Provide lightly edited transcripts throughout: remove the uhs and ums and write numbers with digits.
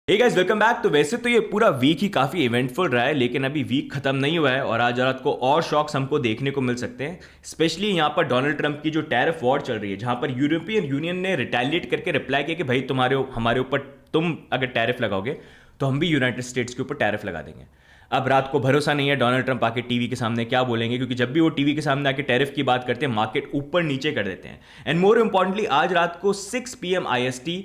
Hey guys welcome back. तो वैसे तो ये पूरा वीक ही काफ़ी इवेंटफुल रहा है, लेकिन अभी वीक खत्म नहीं हुआ है और आज रात को और शॉक्स हमको देखने को मिल सकते हैं। स्पेशली यहाँ पर डोनाल्ड ट्रंप की जो टैरिफ वॉर चल रही है, जहाँ पर यूरोपियन यूनियन ने रिटेलिएट करके रिप्लाई किया कि भाई तुम्हारे हमारे ऊपर तुम अगर टैरिफ लगाओगे तो हम भी यूनाइटेड स्टेट्स के ऊपर टैरिफ लगा देंगे। अब रात को भरोसा नहीं है डोनाल्ड ट्रंप आके टीवी के सामने क्या बोलेंगे, क्योंकि जब भी वो टीवी के सामने आके टैरिफ की बात करते हैं मार्केट ऊपर नीचे कर देते हैं। एंड मोर इंपॉर्टेंटली आज रात को 6 PM IST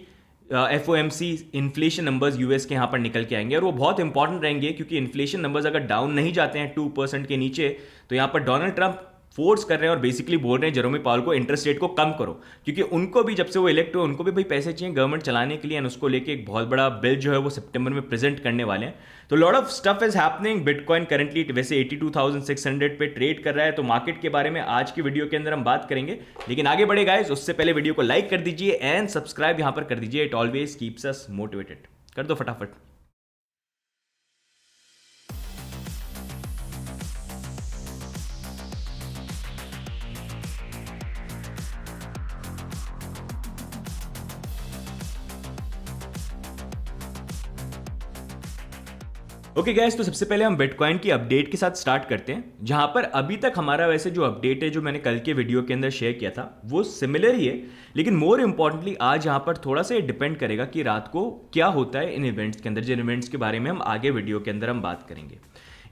FOMC inflation numbers US के यहाँ पर निकल के आएंगे और वो बहुत इंपॉर्टेंट रहेंगे, क्योंकि इन्फ्लेशन नंबर्स अगर डाउन नहीं जाते हैं 2% के नीचे तो यहाँ पर डोनाल्ड ट्रंप फोर्स कर रहे हैं और बेसिकली बोल रहे हैं जेरोमी पावल को इंटरेस्ट रेट को कम करो, क्योंकि उनको भी जब से वो इलेक्ट हुए उनको भी भाई पैसे चाहिए गवर्नमेंट चलाने के लिए। एंड उसको लेके एक बहुत बड़ा बिल जो है वो सितंबर में प्रेजेंट करने वाले हैं। तो lot of stuff is happening. Bitcoin currently वैसे 82,600 पे ट्रेड कर रहा है, तो मार्केट के बारे में आज की वीडियो के अंदर हम बात करेंगे। लेकिन आगे बढ़े गाइस, उससे पहले वीडियो को लाइक कर दीजिए एंड सब्सक्राइब यहां पर कर दीजिए। It always keeps us motivated. कर दो फटाफट। ओके गैस, तो सबसे पहले हम बिटकॉइन की अपडेट के साथ स्टार्ट करते हैं, जहां पर अभी तक हमारा वैसे जो अपडेट है जो मैंने कल के वीडियो के अंदर शेयर किया था वो सिमिलर ही है। लेकिन मोर इंपॉर्टेंटली आज यहां पर थोड़ा सा डिपेंड करेगा कि रात को क्या होता है इन इवेंट्स के अंदर, जिन इवेंट्स के बारे में हम आगे वीडियो के अंदर हम बात करेंगे।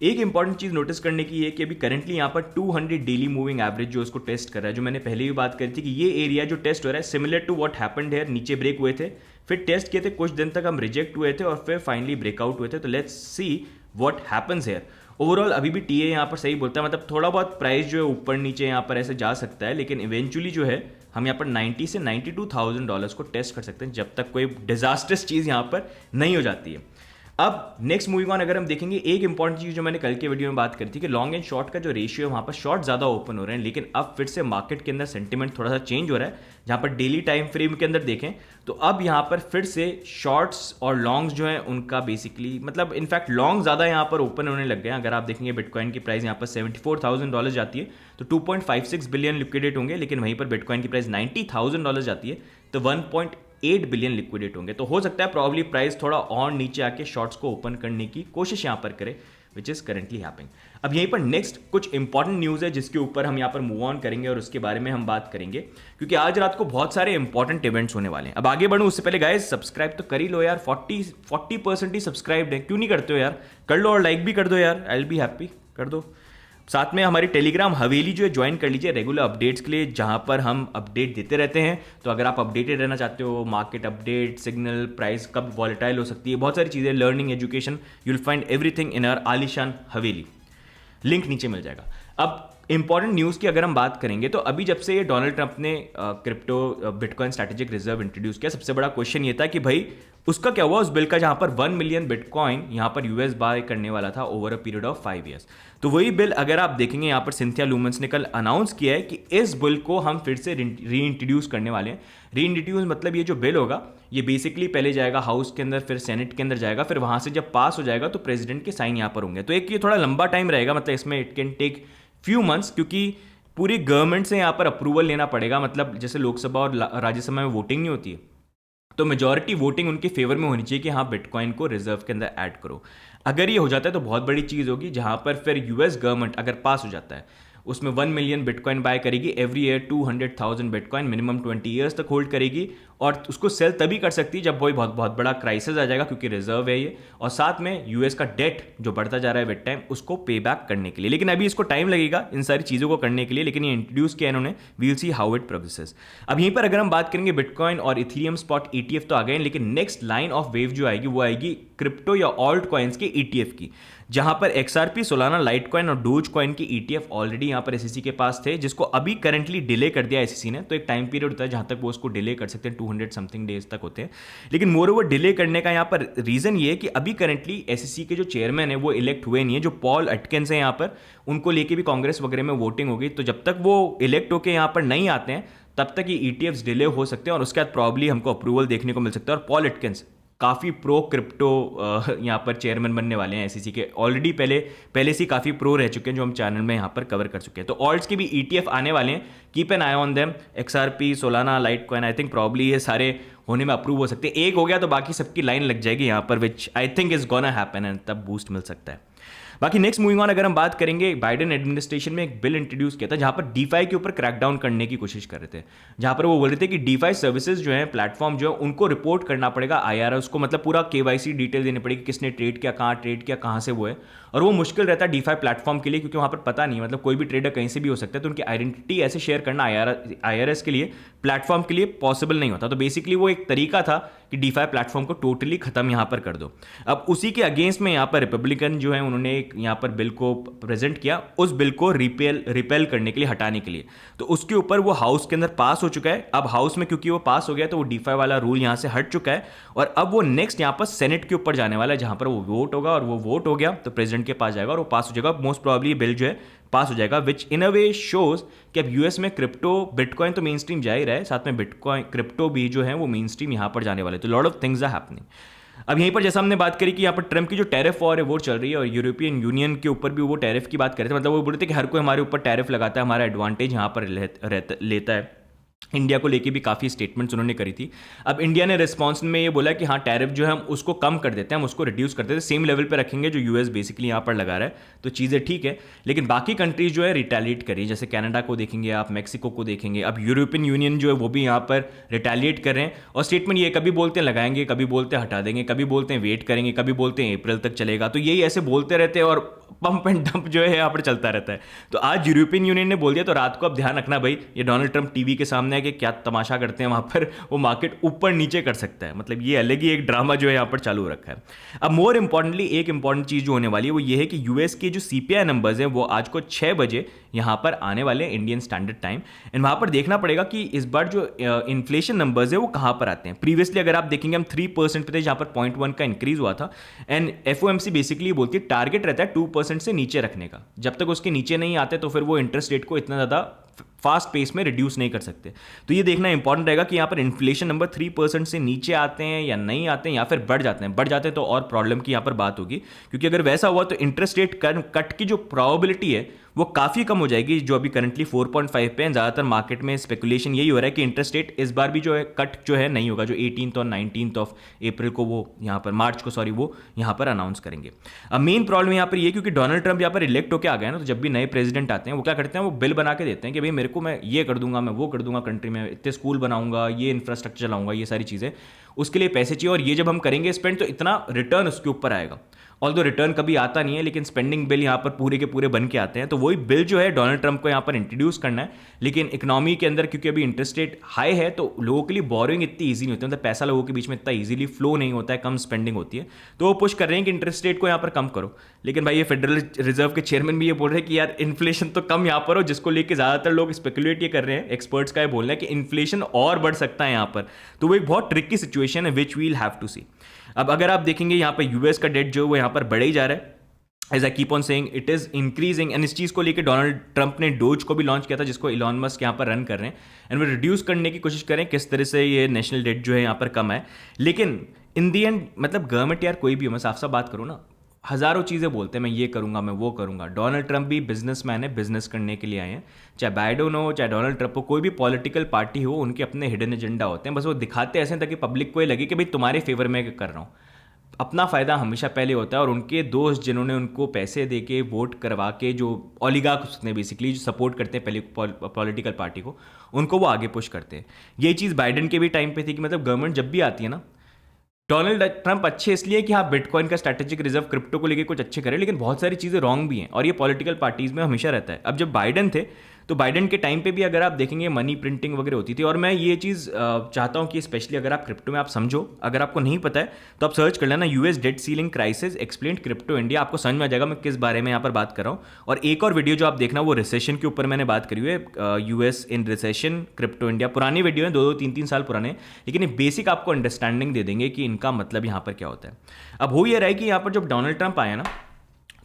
एक इंपॉर्टेंट चीज नोटिस करने की है कि अभी करंटली यहाँ पर 200 डेली मूविंग एवरेज जो उसको टेस्ट कर रहा है, जो मैंने पहले भी बात करी थी कि ये एरिया जो टेस्ट हो रहा है similar to what happened here. नीचे ब्रेक हुए थे, फिर टेस्ट किए थे, कुछ दिन तक हम रिजेक्ट हुए थे और फिर फाइनली ब्रेकआउट हुए थे। तो let's see what happens here. Overall अभी भी टीए यहाँ पर सही बोलता है, मतलब थोड़ा बहुत प्राइस जो है ऊपर नीचे यहाँ पर ऐसे जा सकता है, लेकिन इवेंचुअली जो है हम यहाँ पर 90 से $92,000 को टेस्ट कर सकते हैं, जब तक कोई डिजास्टर्स चीज़ यहाँ पर नहीं हो जाती है। अब नेक्स्ट मूविंग ऑन अगर हम देखेंगे, एक इंपॉर्टेंट चीज जो मैंने कल के वीडियो में बात करी थी कि लॉन्ग एंड शॉर्ट का जो रेशियो है वहां पर शॉर्ट ज्यादा ओपन हो रहे हैं, लेकिन अब फिर से मार्केट के अंदर सेंटिमेंट थोड़ा सा चेंज हो रहा है। जहां पर डेली टाइम फ्रेम के अंदर देखें तो अब यहां पर फिर से शॉर्ट्स और लॉन्ग्स जो है उनका बेसिकली मतलब इनफैक्ट लॉन्ग ज्यादा यहां पर ओपन होने लग गए हैं। अगर आप देखेंगे बिटकॉइन की प्राइस यहां पर $74,000 जाती है तो 2.56 बिलियन लिक्विडेट होंगे, लेकिन वहीं पर बिटकॉइन की प्राइस $90,000 जाती है तो 1.8 बिलियन लिक्विडेट होंगे। तो हो सकता है प्रॉब्ली प्राइस थोड़ा और नीचे आके शॉर्ट्स को ओपन करने की कोशिश यहां पर करे, विच इज करेंटली हैपनिंग। अब यहीं पर नेक्स्ट कुछ इंपॉर्टेंट न्यूज है जिसके ऊपर हम यहां पर मूव ऑन करेंगे और उसके बारे में हम बात करेंगे, क्योंकि आज रात को बहुत सारे इंपॉर्टेंट इवेंट्स होने वाले हैं। अब आगे बढ़ूं उससे पहले गाइस सब्सक्राइब तो कर ही लो यार, 40% ही सब्सक्राइब है, क्यों नहीं करते हो यार? कर लो और लाइक भी कर दो यार, आई विल बी हैप्पी। कर दो। साथ में हमारी टेलीग्राम हवेली जो है ज्वाइन कर लीजिए रेगुलर अपडेट्स के लिए, जहां पर हम अपडेट देते रहते हैं। तो अगर आप अपडेटेड रहना चाहते हो, मार्केट अपडेट, सिग्नल, प्राइस कब वॉलेटाइल हो सकती है, बहुत सारी चीज़ें, learning, education, you will find everything in our आलिशान हवेली। लिंक नीचे मिल जाएगा। अब इंपॉर्टेंट न्यूज़ की अगर हम बात करेंगे तो अभी जब से ये डोनाल्ड ट्रंप ने crypto bitcoin strategic reserve introduce किया, सबसे बड़ा क्वेश्चन ये था कि भाई उसका क्या हुआ उस बिल का, जहां पर 1 मिलियन बिटकॉइन यहां पर यूएस बाय करने वाला था over a period of 5 years. तो वही बिल अगर आप देखेंगे यहां पर सिंथिया लूमेंस ने कल अनाउंस किया है कि इस बिल को हम फिर से री इंट्रोड्यूस करने वाले हैं। री इंट्रोड्यूस मतलब ये जो बिल होगा ये बेसिकली पहले जाएगा हाउस के अंदर, फिर सेनेट के अंदर जाएगा, फिर वहां से जब पास हो जाएगा तो प्रेसिडेंट के साइन यहां पर होंगे। तो एक ये थोड़ा लंबा टाइम रहेगा, मतलब इसमें it can take few months, क्योंकि पूरी गवर्नमेंट से यहाँ पर अप्रूवल लेना पड़ेगा। मतलब जैसे लोकसभा और राज्यसभा में वोटिंग नहीं होती है, तो मेजॉरिटी वोटिंग उनके फेवर में होनी चाहिए कि हाँ बिटकॉइन को रिजर्व के अंदर ऐड करो। अगर ये हो जाता है तो बहुत बड़ी चीज़ होगी, जहां पर फिर यूएस गवर्नमेंट अगर पास हो जाता है उसमें 1 मिलियन बिटकॉइन बाय करेगी every year, 200,000 bitcoin minimum 20 years तक होल्ड करेगी, और उसको सेल तभी कर सकती है जब वही बहुत बहुत बड़ा क्राइसिस आ जाएगा, क्योंकि रिजर्व है ये, और साथ में यूएस का डेट जो बढ़ता जा रहा है विद टाइम उसको पे बैक करने के लिए। लेकिन अभी इसको टाइम लगेगा इन सारी चीज़ों को करने के लिए, लेकिन ये इंट्रोड्यूस किया इन्होंने, we'll see how it progresses. अब यहीं पर अगर हम बात करेंगे बिटकॉइन और इथेरियम स्पॉट ईटीएफ तो आ गए, लेकिन नेक्स्ट लाइन ऑफ वेव जो आएगी वो आएगी क्रिप्टो या ऑल्ट कॉइन्स के ईटीएफ की, जहां पर XRP, सोलाना, लाइट कॉइन और डोज कॉइन की ईटीएफ ऑलरेडी यहां पर एसईसी के पास थे, जिसको अभी करंटली डिले कर दिया एसईसी ने। तो एक टाइम पीरियड होता है जहां तक वो उसको डिले कर सकते हैं, 200 समथिंग डेज तक होते हैं। लेकिन मोर ओवर डिले करने का यहां पर रीजन ये है कि अभी करंटली एसईसी के जो चेयरमैन है वो इलेक्ट हुए नहीं है, जो पॉल अटकिंस है यहां पर, उनको लेके भी कांग्रेस वगैरह में वोटिंग होगी। तो जब तक वो इलेक्ट होकर यहां पर नहीं आते हैं तब तक ये ईटीएफ्स डिले हो सकते हैं और उसके बाद प्रॉब्ली हमको अप्रूवल देखने को मिल सकता है। और पॉल अटकिंस काफ़ी प्रो क्रिप्टो यहाँ पर चेयरमैन बनने वाले हैं एसईसी के, ऑलरेडी पहले से काफ़ी प्रो रह चुके हैं जो हम चैनल में यहाँ पर कवर कर चुके हैं। तो ऑल्ट्स के भी ईटीएफ आने वाले हैं, keep an I on them. XRP, Solana, light coin, I think probably ये सारे होने में अप्रूव हो सकते हैं। एक हो गया तो बाकी सबकी लाइन लग जाएगी यहाँ पर, which I think is gonna happen, and तब बूस्ट मिल सकता है। बाकी नेक्स्ट मूविंग ऑन, अगर हम बात करेंगे, बाइडेन एडमिनिस्ट्रेशन में एक बिल इंट्रोड्यूस किया था जहां पर डीफाई के ऊपर क्रैकडाउन करने की कोशिश कर रहे थे, जहां पर वो बोल रहे थे कि डीफाई सर्विसेज जो है, प्लेटफॉर्म जो है, उनको रिपोर्ट करना पड़ेगा आईआरएस को, मतलब पूरा केवाईसी डिटेल देनी पड़ेगी, किसने ट्रेड किया, कहाँ से वो है। और वो मुश्किल रहता है डीफाई प्लेटफॉर्म के लिए, क्योंकि वहां पर पता नहीं, मतलब कोई भी ट्रेडर कहीं से भी हो सकता है, तो उनकी आइडेंटिटी ऐसे शेयर करना आईआरएस के लिए, प्लेटफॉर्म के लिए पॉसिबल नहीं होता। तो बेसिकली वो एक तरीका था कि डीफाई प्लेटफॉर्म को टोटली खत्म यहां पर कर दो। अब उसी के अगेंस्ट में यहां पर रिपब्लिकन जो है उन्होंने एक यहां पर बिल को प्रेजेंट किया, उस बिल को रिपेल करने के लिए, हटाने के लिए। तो उसके ऊपर वो हाउस के अंदर पास हो चुका है। अब हाउस में क्योंकि वो पास हो गया तो वो डीफाई वाला रूल यहां से हट चुका है, और अब वो नेक्स्ट यहां पर सेनेट के ऊपर जाने वाला है, जहां पर वो वोट होगा, और वो वोट हो गया तो प्रेसिडेंट के पास जाएगा और वो पास हो जाएगा। मोस्ट प्रोबेबली बिल जो है पास हो जाएगा, विच इन अ वे शोज कि अब यूएस में क्रिप्टो, बिटकॉइन तो मेन स्ट्रीम जा ही रहा है, साथ में बिटकॉइन, क्रिप्टो भी जो है वो मेन स्ट्रीम यहां पर जाने वाले। तो lot of things are happening. अब यहीं पर जैसा हमने बात करी कि यहाँ पर ट्रम्प की जो टैरिफ वॉर है वो चल रही है, और यूरोपियन यूनियन के ऊपर भी वो टैरिफ की बात कर रहे थे, मतलब वो बोलते थे कि हर कोई हमारे ऊपर टैरिफ लगाता है, हमारा एडवांटेज यहाँ पर लेता है। इंडिया को लेके भी काफ़ी स्टेटमेंट्स उन्होंने करी थी। अब इंडिया ने रिस्पॉन्स में ये बोला कि हाँ, टैरिफ जो है हम उसको कम कर देते हैं, हम उसको रिड्यूस कर देते हैं, सेम लेवल पे रखेंगे जो यूएस बेसिकली यहाँ पर लगा रहा है, तो चीज़ें ठीक है। लेकिन बाकी कंट्रीज जो है रिटेलिएट करी, जैसे कनाडा को देखेंगे आप, मैक्सिको को देखेंगे, अब यूरोपियन यूनियन जो है वो भी यहाँ पर रिटेलिएट कर रहे हैं, और स्टेटमेंट ये कभी बोलते हैं लगाएंगे, कभी बोलते हैं हटा देंगे, कभी बोलते हैं वेट करेंगे, कभी बोलते हैं अप्रैल तक चलेगा। तो यही ऐसे बोलते रहते हैं, और पंप एंड डंप जो है यहाँ पर चलता रहता है। तो आज यूरोपियन यूनियन ने बोल दिया, तो रात को अब ध्यान रखना भाई, ये डोनाल्ड ट्रंप टीवी के सामने है कि क्या तमाशा करते हैं वहां पर, वो मार्केट ऊपर नीचे कर सकता है। मतलब ये अलग ही एक ड्रामा जो है यहाँ पर चालू रखा है। अब मोर इंपॉर्टेंटली एक इंपॉर्टेंट चीज जो होने वाली है वो ये है कि यूएस के जो सीपीआई नंबर्स हैं वो आज को 6 बजे यहाँ पर आने वाले हैं इंडियन स्टैंडर्ड टाइम, एंड वहां पर देखना पड़ेगा कि इस बार जो इन्फ्लेशन नंबर्स है वो कहां पर आते हैं। प्रीवियसली अगर आप देखेंगे हम 3% पे थे, जहां पर 0.1 का इंक्रीज हुआ था, एंड एफओएमसी बेसिकली बोलती है टारगेट रहता है 2% से नीचे रखने का। जब तक उसके नीचे नहीं आते तो फिर वो इंटरेस्ट रेट को इतना ज़्यादा फास्ट पेस में रिड्यूस नहीं कर सकते। तो ये देखना इंपॉर्टेंट रहेगा कि यहाँ पर इन्फ्लेशन नंबर 3% से नीचे आते हैं या नहीं आते हैं, या फिर बढ़ जाते हैं। बढ़ जाते हैं तो और प्रॉब्लम की यहाँ पर बात होगी, क्योंकि अगर वैसा हुआ तो इंटरेस्ट रेट कट की जो प्रोबेबिलिटी है वो काफ़ी कम हो जाएगी, जो अभी करंटली 4.5 पे है। ज़्यादातर मार्केट में स्पेकुलेशन यही हो रहा है कि इंटरेस्ट रेट इस बार भी जो है कट जो है नहीं होगा, जो 18 और 19 ऑफ अप्रैल को वो यहाँ पर, मार्च को सॉरी, वो यहाँ पर अनाउंस करेंगे। अब मेन प्रॉब्लम यहाँ पर ये, क्योंकि डोनाल्ड ट्रंप यहाँ पर इलेक्ट होकर आ गया ना, तो जब भी नए प्रेसिडेंट आते हैं वो क्या करते हैं, वो बिल बना के देते हैं कि भाई मेरे को, मैं ये कर दूंगा, मैं वो कर दूंगा, कंट्री में इतने स्कूल बनाऊंगा, ये इंफ्रास्ट्रक्चर लाऊंगा, ये सारी चीज़ें, उसके लिए पैसे चाहिए, और ये जब हम करेंगे स्पेंड तो इतना रिटर्न उसके ऊपर आएगा। ऑल्दो रिटर्न कभी आता नहीं है, लेकिन स्पेंडिंग बिल यहाँ पर पूरे के पूरे बन के आते हैं। तो वही बिल जो है डोनाल्ड ट्रंप को यहाँ पर इंट्रोड्यूस करना है, लेकिन इकोनॉमी के अंदर क्योंकि अभी इंटरेस्ट रेट हाई है तो लोगों के लिए बोरिंग इतनी ईजी नहीं होती, मतलब पैसा लोगों के बीच में इतना ईजिली फ्लो नहीं होता है, कम स्पेंडिंग होती है। तो वो पुश कर रहे हैं कि इंटरेस्ट रेट को यहाँ पर कम करो। लेकिन भाई ये फेडरल रिजर्व के चेयरमैन भी ये बोल रहे हैं कि यार इन्फ्लेशन तो कम यहाँ पर हो, जिसको लेकर ज़्यादातर लोग स्पेकुलेट ये कर रहे हैं, एक्सपर्ट्स का ये बोलना है कि इन्फ्लेशन और बढ़ सकता है यहाँ पर। तो वो एक बहुत ट्रिकी सिचुएशन है, विच वील हैव टू सी। अब अगर आप देखेंगे यहाँ पर यूएस का डेट जो है वो यहाँ पर बढ़े ही जा रहा है, as I keep on saying it is increasing, and इस चीज़ को लेकर डोनाल्ड ट्रंप ने डोज को भी लॉन्च किया था, जिसको इलॉन मस्क यहाँ पर रन कर रहे हैं, एंड वो रिड्यूस करने की कोशिश करें किस तरह से ये नेशनल डेट जो है यहाँ पर कम है। लेकिन इन दी एंड मतलब गवर्नमेंट, यार कोई भी हो, मैं साफ साफ बात करूँ ना, हज़ारों चीज़ें बोलते हैं, मैं ये करूँगा, मैं वो करूँगा। डोनाल्ड ट्रंप भी बिजनेसमैन है, बिजनेस करने के लिए आए हैं। चाहे बाइडेन हो, चाहे डोनाल्ड ट्रंप हो, कोई भी पॉलिटिकल पार्टी हो, उनके अपने हिडन एजेंडा होते हैं। बस वो दिखाते ऐसे ताकि पब्लिक को ये लगे कि भाई तुम्हारे फेवर में कर रहा हूँ। अपना फ़ायदा हमेशा पहले होता है, और उनके दोस्त जिन्होंने उनको पैसे दे के वोट करवा के, जो ओलिगार्क्स ने बेसिकली जो सपोर्ट करते हैं पहले पॉलिटिकल पार्टी को, उनको वो आगे पुश करते हैं। ये चीज़ बाइडेन के भी टाइम पे थी कि मतलब गवर्नमेंट जब भी आती है ना, डोनाल्ड ट्रंप अच्छे इसलिए कि हाँ बिटकॉइन का स्ट्रैटेजिक रिजर्व, क्रिप्टो को लेके कुछ अच्छे करे, लेकिन बहुत सारी चीज़ें रॉन्ग भी हैं, और ये पॉलिटिकल पार्टीज में हमेशा रहता है। अब जब बाइडेन थे तो बाइडेन के टाइम पे भी अगर आप देखेंगे मनी प्रिंटिंग वगैरह होती थी, और मैं ये चीज़ चाहता हूँ कि स्पेशली अगर आप क्रिप्टो में आप समझो, अगर आपको नहीं पता है तो आप सर्च कर लेना US date ceiling crisis explained crypto India, आपको समझ में आ जाएगा मैं किस बारे में यहाँ पर बात कर रहा हूँ। और एक और वीडियो जो आप देखना वो रिसेशन के ऊपर मैंने बात करी हुई है, यूएस इन रिसेशन क्रिप्टो इंडिया। पुरानी वीडियो है, 2-2 3-3 साल पुराने, लेकिन ये बेसिक आपको अंडरस्टैंडिंग दे देंगे कि इनका मतलब यहाँ पर क्या होता है। अब हो ये रहा है कि यहाँ पर जब डोनाल्ड ट्रंप आया ना,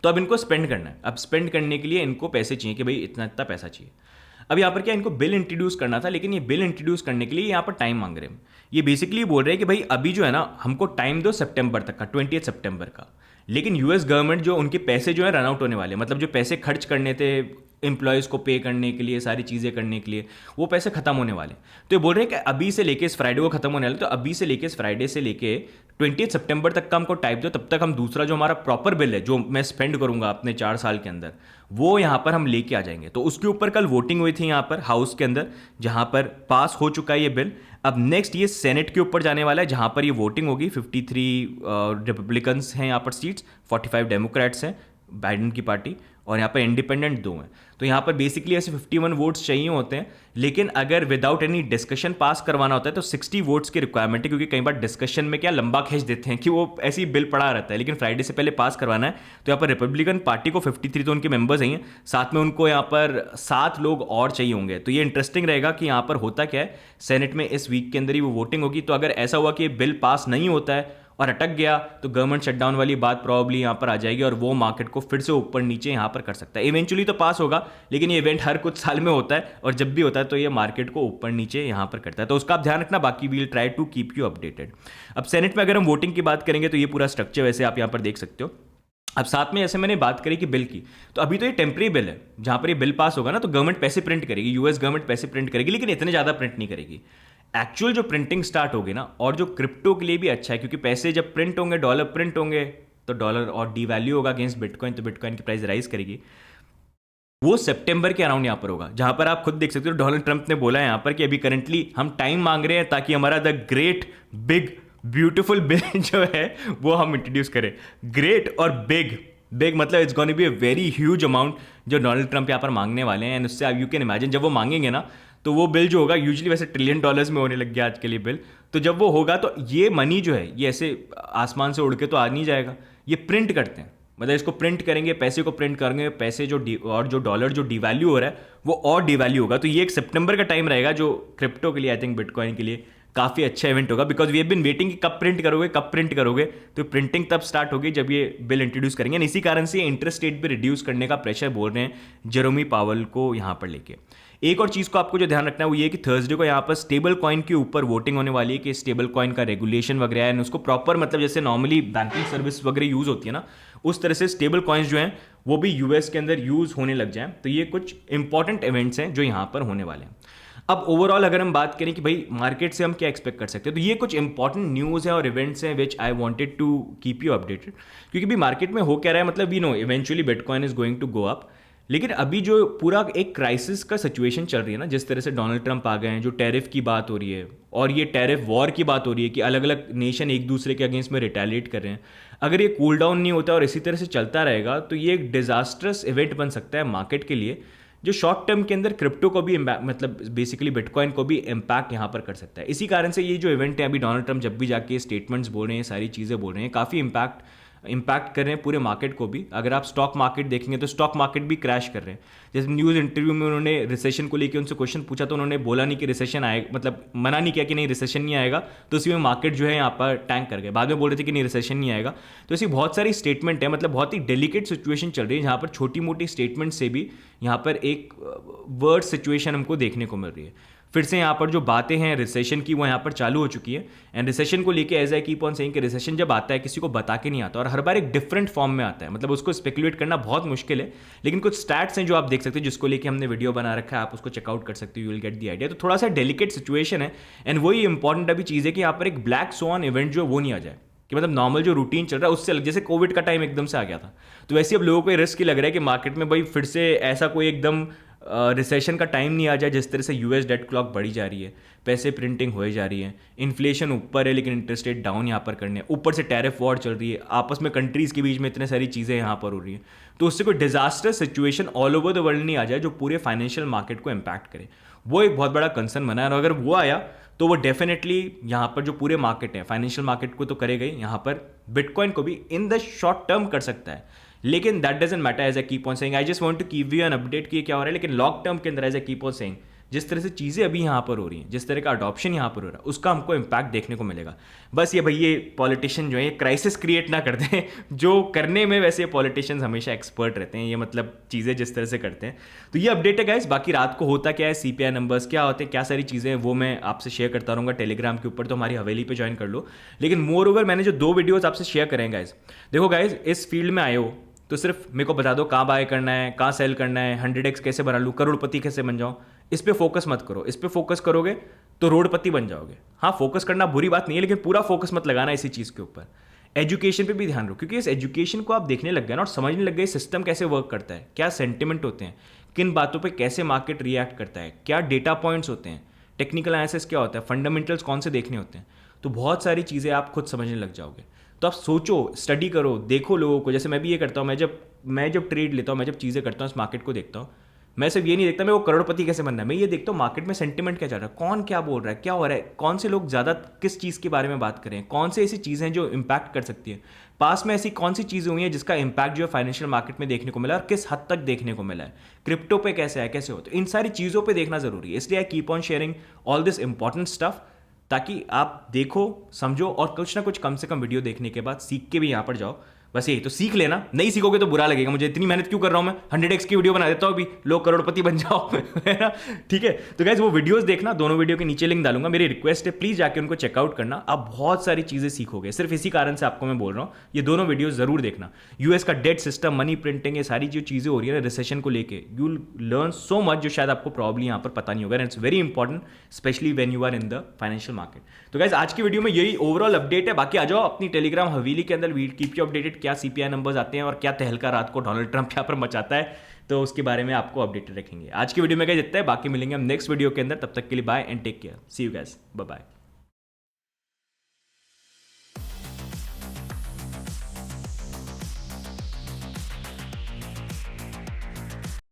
तो अब इनको स्पेंड करना है। अब स्पेंड करने के लिए इनको पैसे चाहिए कि भाई इतना इतना पैसा चाहिए। अब यहाँ पर क्या इनको बिल इंट्रोड्यूस करना था, लेकिन ये बिल इंट्रोड्यूस करने के लिए यहाँ पर टाइम मांग रहे हैं। ये बेसिकली बोल रहे हैं कि भाई अभी जो है ना हमको टाइम दो सितंबर तक का, 20 सितंबर का। लेकिन यूएस गवर्नमेंट जो उनके पैसे जो है रन आउट होने वाले, मतलब जो पैसे खर्च करने थे एम्प्लॉयज़ को पे करने के लिए, सारी चीज़ें करने के लिए, वो पैसे खत्म होने वाले। तो ये बोल रहे हैं कि अभी से लेके इस फ्राइडे को खत्म होने वाले, तो अभी से लेके इस फ्राइडे से लेके 20 सितंबर तक का हमको टाइम दो, तब तक हम दूसरा जो हमारा प्रॉपर बिल है जो मैं स्पेंड करूंगा अपने 4 साल के अंदर, वो यहाँ पर हम लेके आ जाएंगे। तो उसके ऊपर कल वोटिंग हुई थी यहाँ पर हाउस के अंदर, जहाँ पर पास हो चुका है ये बिल। अब नेक्स्ट ये सेनेट के ऊपर जाने वाला है, जहाँ पर ये वोटिंग होगी। 53 रिपब्लिकन्स हैं यहाँ पर सीट्स, 45 डेमोक्रेट्स हैं बाइडेन की पार्टी, और यहाँ पर इंडिपेंडेंट 2 हैं। तो यहाँ पर बेसिकली ऐसे 51 वोट्स चाहिए होते हैं, लेकिन अगर विदाउट एनी डिस्कशन पास करवाना होता है तो 60 वोट्स की रिक्वायरमेंट है, क्योंकि कई बार डिस्कशन में क्या लंबा खींच देते हैं कि वो ऐसे ही बिल पड़ा रहता है, लेकिन फ्राइडे से पहले पास करवाना है। तो यहाँ पर रिपब्लिकन पार्टी को 53 तो उनके मेंबर्स ही हैं, साथ में उनको यहाँ पर 7 लोग और चाहिए होंगे। तो ये इंटरेस्टिंग रहेगा कि यहाँ पर होता क्या है, सेनेट में इस वीक के अंदर ही वो वोटिंग होगी। तो अगर ऐसा हुआ कि ये बिल पास नहीं होता है और अटक गया, तो गवर्नमेंट शटडाउन वाली बात प्रॉब्ली यहाँ पर आ जाएगी, और वो मार्केट को फिर से ऊपर नीचे यहाँ पर कर सकता है। इवेंचुअली तो पास होगा, लेकिन ये इवेंट हर कुछ साल में होता है, और जब भी होता है तो ये मार्केट को ऊपर नीचे यहाँ पर करता है। तो उसका आप ध्यान रखना, बाकी we'll try to keep you updated. अब सेनेट में अगर हम वोटिंग की बात करेंगे तो ये पूरा स्ट्रक्चर वैसे आप यहाँ पर देख सकते हो। अब साथ में जैसे मैंने बात करी कि बिल की, तो अभी तो ये टेम्परेरी बिल है। जहाँ पर ये बिल पास होगा ना, तो गवर्नमेंट पैसे प्रिंट करेगी, यूएस गवर्नमेंट पैसे प्रिंट करेगी, लेकिन इतने ज़्यादा प्रिंट नहीं करेगी। एक्चुअल जो प्रिंटिंग स्टार्ट होगी ना, और जो क्रिप्टो के लिए भी अच्छा है, क्योंकि पैसे जब प्रिंट होंगे, डॉलर प्रिंट होंगे, तो डॉलर और डिवैल्यू होगा अगेंस्ट बिटकॉइन, तो बिटकॉइन की प्राइस राइज करेगी। वो सितंबर के अराउंड यहाँ पर होगा, जहाँ पर आप खुद देख सकते हो डोनाल्ड ट्रंप ने बोला है यहाँ पर कि अभी करंटली हम टाइम मांग रहे हैं ताकि हमारा the great big beautiful bill जो है वो हम इंट्रोड्यूस करें। ग्रेट और बिग, बिग मतलब it's gonna be a very huge amount जो डोनाल्ड ट्रंप यहाँ पर मांगने वाले हैं। एंड उससे आप यू कैन इमेजिन, जब वो मांगेंगे ना, तो वो बिल जो होगा, यूजुअली वैसे ट्रिलियन डॉलर्स में होने लग गया आज के लिए बिल, तो जब वो होगा तो ये मनी जो है ये ऐसे आसमान से उड़ के तो आ नहीं जाएगा, ये प्रिंट करते हैं। मतलब इसको प्रिंट करेंगे, पैसे को प्रिंट करेंगे, पैसे जो और जो डॉलर जो डिवैल्यू हो रहा है वो और डिवैल्यू होगा। तो ये एक सितंबर का टाइम रहेगा जो क्रिप्टो के लिए, आई थिंक बिटकॉइन के लिए काफ़ी अच्छा इवेंट होगा, because we have been waiting कि कब प्रिंट करोगे, कब प्रिंट करोगे। तो प्रिंटिंग तब स्टार्ट होगी जब ये बिल इंट्रोड्यूस करेंगे। इसी कारण से इंटरेस्ट रेट भी रिड्यूस करने का प्रेशर बोल रहे हैं जेरोमी पावल को यहाँ पर लेके। एक और चीज़ को आपको जो ध्यान रखना है वो ये कि थर्सडे को यहाँ पर स्टेबल कॉइन के ऊपर वोटिंग होने वाली है कि स्टेबल कॉइन का रेगुलेशन वगैरह है, उसको प्रॉपर, मतलब जैसे नॉर्मली बैंकिंग सर्विस वगैरह यूज़ होती है ना, उस तरह से स्टेबल कॉइन्स जो हैं वो भी यूएस के अंदर यूज़ होने लग जाएं। तो ये कुछ इंपॉर्टेंट इवेंट्स हैं जो यहाँ पर होने वाले हैं। अब ओवरऑल अगर हम बात करें कि भाई मार्केट से हम क्या एक्सपेक्ट कर सकते हैं, तो ये कुछ इंपॉर्टेंट न्यूज़ है और इवेंट्स हैं which I wanted to keep you updated. क्योंकि भी मार्केट में हो क्या रहा है, मतलब we know eventually bitcoin is going to go up, लेकिन अभी जो पूरा एक क्राइसिस का सिचुएशन चल रही है ना, जिस तरह से डोनाल्ड ट्रंप आ गए हैं, जो टैरिफ की बात हो रही है और ये टैरिफ वॉर की बात हो रही है कि अलग अलग नेशन एक दूसरे के अगेंस्ट में रिटेलिएट कर रहे हैं, अगर ये कूल डाउन नहीं होता और इसी तरह से चलता रहेगा तो ये एक डिजास्टरस इवेंट बन सकता है मार्केट के लिए, जो शॉर्ट टर्म के अंदर क्रिप्टो को भी मतलब बेसिकली बिटकॉइन को भी इम्पैक्ट यहाँ पर कर सकता है। इसी कारण से ये जो इवेंट है, अभी डोनाल्ड ट्रंप जब भी जाके स्टेटमेंट्स बोल रहे हैं, सारी चीज़ें बोल रहे हैं, काफ़ी इम्पैक्ट कर रहे हैं पूरे मार्केट को भी। अगर आप स्टॉक मार्केट देखेंगे तो स्टॉक मार्केट भी क्रैश कर रहे हैं। जैसे न्यूज़ इंटरव्यू में उन्होंने रिसेशन को लेकर उनसे क्वेश्चन पूछा तो उन्होंने बोला नहीं कि रिसेशन आएगा, मतलब मना नहीं किया कि नहीं रिसेशन नहीं आएगा, तो उसी में मार्केट जो है यहाँ पर टैंक कर गए। बाद में बोल रहे थे कि नहीं रिसेशन नहीं आएगा। तो ऐसी बहुत सारी स्टेटमेंट है, मतलब बहुत ही डेलिकेट सिचुएशन चल रही है जहाँ पर छोटी मोटी स्टेटमेंट से भी यहाँ पर एक वर्ड सिचुएशन हमको देखने को मिल रही है। फिर से यहाँ पर जो बातें हैं रिसेशन की वो यहाँ पर चालू हो चुकी है। एंड रिसेशन को लेके as I keep on saying कि रिसेशन जब आता है किसी को बता के नहीं आता और हर बार एक डिफरेंट फॉर्म में आता है, मतलब उसको स्पेकुलेट करना बहुत मुश्किल है। लेकिन कुछ स्टैट्स हैं जो आप देख सकते हैं, जिसको लेके हमने वीडियो बना रखा है, आप उसको चेकआउट कर सकते हो, you will get the idea. तो थोड़ा सा डेलिकेट सिचुएशन है एंड वही इंपॉर्टेंट अभी चीज़ है कि यहाँ पर एक ब्लैक स्वान इवेंट जो वो नहीं आ जाए, कि मतलब नॉर्मल जो रूटीन चल रहा है उससे अलग। जैसे कोविड का टाइम एकदम से आ गया था, तो वैसे अब लोगों को रिस्क ही लग रहा है कि मार्केट में भाई फिर से ऐसा कोई एकदम रिसेशन का टाइम नहीं आ जाए। जिस तरह से यूएस डेट क्लॉक बढ़ी जा रही है, पैसे प्रिंटिंग हो जा रही है, इन्फ्लेशन ऊपर है लेकिन इंटरेस्ट रेट डाउन यहाँ पर करने, ऊपर से टैरिफ वॉर चल रही है, आपस में कंट्रीज़ के बीच में इतने सारी चीज़ें यहाँ पर हो रही हैं, तो उससे कोई disaster situation all over the world नहीं आ जाए जो पूरे फाइनेंशियल मार्केट को इम्पैक्ट करे। वो एक बहुत बड़ा कंसर्न बना है, और अगर वो आया तो वो डेफिनेटली यहाँ पर जो पूरे मार्केट है, फाइनेंशियल मार्केट को तो करेगा ही, यहाँ पर बिटकॉइन को भी इन द शॉर्ट टर्म कर सकता है। लेकिन that doesn't matter, as I keep on saying, I just want to give you an update कि क्या हो रहा है। लेकिन लॉन्ग टर्म के अंदर as I keep on saying जिस तरह से चीज़ें अभी यहाँ पर हो रही हैं, जिस तरह का अडॉप्शन यहाँ पर हो रहा है, उसका हमको इम्पैक्ट देखने को मिलेगा। बस ये भाई ये पॉलिटिशियन जो है ये क्राइसिस क्रिएट ना करते हैं, जो करने में वैसे पॉलिटिशियंस हमेशा एक्सपर्ट रहते हैं, ये मतलब चीज़ें जिस तरह से करते हैं। तो ये अपडेट है गाइस। बाकी रात को होता क्या है, CPI नंबर्स क्या होते हैं, क्या सारी चीज़ें हैं, वो मैं आपसे शेयर करता रहूँगा टेलीग्राम के ऊपर, तो हमारी हवेली पे ज्वाइन कर लो। लेकिन मोर ओवर मैंने जो 2 वीडियोज़ आपसे शेयर करें गाइस, देखो गाइस इस फील्ड में आए हो तो सिर्फ मेरे को बता दो कहाँ बाय करना है, कहाँ सेल करना है, 100x कैसे बना लूँ, करोड़पति कैसे बन जाऊँ, इस पे फोकस मत करो। इस पे फोकस करोगे तो रोडपति बन जाओगे। हाँ, फोकस करना बुरी बात नहीं है, लेकिन पूरा फोकस मत लगाना इसी चीज़ के ऊपर। एजुकेशन पे भी ध्यान रखो, क्योंकि इस एजुकेशन को आप देखने लग गए ना और समझने लग गए सिस्टम कैसे वर्क करता है, क्या सेंटिमेंट होते हैं, किन बातों पे कैसे मार्केट रिएक्ट करता है, क्या डेटा पॉइंट्स होते हैं, टेक्निकल एनालिसिस क्या होता है, फंडामेंटल्स कौन से देखने होते हैं, तो बहुत सारी चीज़ें आप खुद समझने लग जाओगे। तो आप सोचो, स्टडी करो, देखो लोगों को। जैसे मैं भी ये करता हूँ, मैं जब ट्रेड लेता हूँ, मैं जब चीज़ें करता हूँ, इस मार्केट को देखता हूँ, मैं सिर्फ ये नहीं देखता मैं वो करोड़पति कैसे बनना है, मैं ये देखता हूँ मार्केट में सेंटिमेंट क्या चल रहा है, कौन क्या बोल रहा है, क्या हो रहा है, कौन से लोग ज़्यादा किस चीज़ के बारे में बात करें, कौन से ऐसी चीज़ें हैं जो इम्पैक्ट कर सकती है, पास में ऐसी कौन सी चीज़ें हुई हैं जिसका इम्पैक्ट जो है फाइनेंशियल मार्केट में देखने को मिला और किस हद तक देखने को मिला है, क्रिप्टो पे कैसे है, कैसे हो। तो इन सारी चीज़ों पर देखना ज़रूरी है। इसलिए आई keep on sharing all this important stuff, ताकि आप देखो, समझो और कुछ ना कुछ कम से कम वीडियो देखने के बाद सीख के भी यहाँ पर जाओ। बस यही तो, सीख लेना, नहीं सीखोगे तो बुरा लगेगा, मुझे इतनी मेहनत क्यों कर रहा हूँ मैं, 100x की वीडियो बना देता हूँ अभी, लोग करोड़पति बन जाओ है ना। ठीक है, तो गाइस वो वीडियोस देखना, दोनों वीडियो के नीचे लिंक डालूंगा, मेरी रिक्वेस्ट है प्लीज जाके उनको चेकआउट करना, आप बहुत सारी चीजें सीखोगे। सिर्फ इसी कारण से आपको मैं बोल रहा हूँ ये दोनों वीडियो जरूर देखना। यूएस का डेट सिस्टम, मनी प्रिंटिंग, ये सारी जो चीजें हो रही है ना रिसेशन को लेके, यू लर्न सो मच जो शायद आपको प्रॉब्लम यहाँ पर पता नहीं होगा, and it's very important specially when you are in the financial market. तो गाइस आज की वीडियो में यही ओवरऑल अपडेट है। बाकी आ जाओ अपनी टेलीग्राम हवेली के अंदर, कीप यू अपडेटेड, क्या CPI नंबर्स आते हैं और क्या तहलका रात को डोनाल्ड ट्रंप यहाँ पर मचाता है, तो उसके बारे में आपको अपडेटेड रखेंगे। आज की वीडियो में क्या जितना है, बाकी मिलेंगे हम नेक्स्ट वीडियो के अंदर। तब तक के लिए bye and take care, see you guys, bye bye.